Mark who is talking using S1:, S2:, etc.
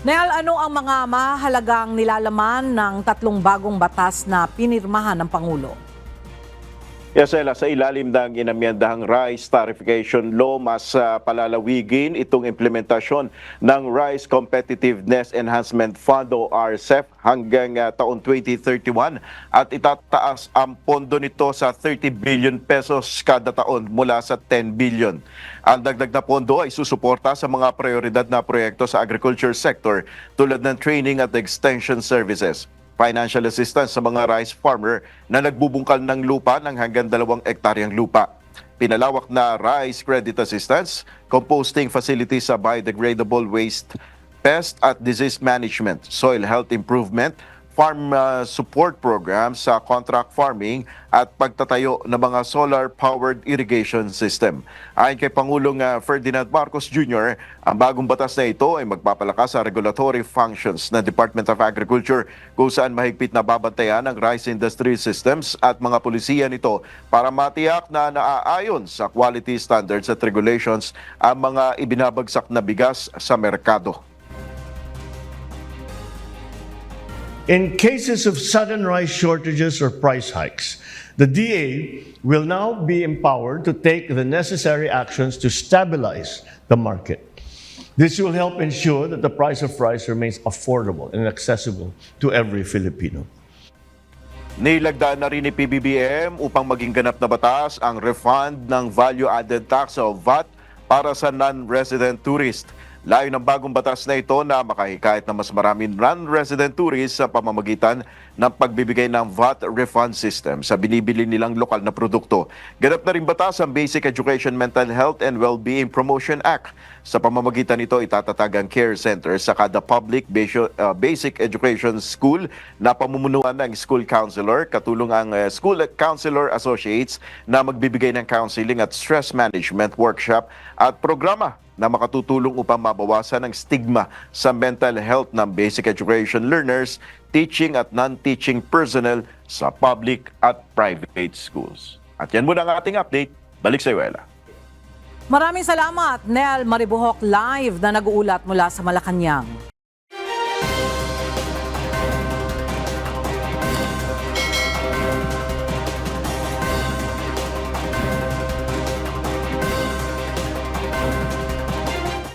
S1: Nel, ano ang mga mahalagang nilalaman ng tatlong bagong batas na pinirmahan ng Pangulo?
S2: Yes, Ella, sa ilalim ng inamyendahang Rice Tarification Law, mas palalawigin itong implementasyon ng Rice Competitiveness Enhancement Fund o RCEF hanggang taon 2031 at itataas ang pondo nito sa 30 billion pesos kada taon mula sa 10 billion. Ang dagdag na pondo ay susuporta sa mga prioridad na proyekto sa agriculture sector tulad ng training at extension services, financial assistance sa mga rice farmer na nagbubungkal ng lupa ng hanggang 2 hektaryang lupa. Pinalawak na rice credit assistance, composting facilities sa biodegradable waste, pest at disease management, soil health improvement, farm support program sa contract farming at pagtatayo ng mga solar-powered irrigation system. Ayon kay Pangulong Ferdinand Marcos Jr., ang bagong batas na ito ay magpapalakas sa regulatory functions ng Department of Agriculture kung saan mahigpit na babantayan ang rice industry systems at mga pulisiya nito para matiyak na naaayon sa quality standards at regulations ang mga ibinabagsak na bigas sa merkado.
S3: In cases of sudden rice shortages or price hikes, the DA will now be empowered to take the necessary actions to stabilize the market. This will help ensure that the price of rice remains affordable and accessible to every Filipino.
S2: Nilagdaan na rin ni PBBM upang maging ganap na batas ang refund ng value-added tax o VAT para sa non-resident tourist. Layo ng bagong batas na ito na makahikayat na mas maraming non-resident tourists sa pamamagitan ng pagbibigay ng VAT refund system sa binibili nilang lokal na produkto. Ganap na rin batas ang Basic Education Mental Health and Wellbeing Promotion Act. Sa pamamagitan nito, itatatag ang care center sa kada public basic education school na pamumunuan ng school counselor, katulong ang School Counselor Associates na magbibigay ng counseling at stress management workshop at programa na makatutulong upang mabawasan ang stigma sa mental health ng basic education learners, teaching at non-teaching personnel sa public at private schools. At yan muna ang ating update. Balik sa iyo, Ella.
S1: Maraming salamat, Nel Maribuhok live na nag-uulat mula sa Malacanang.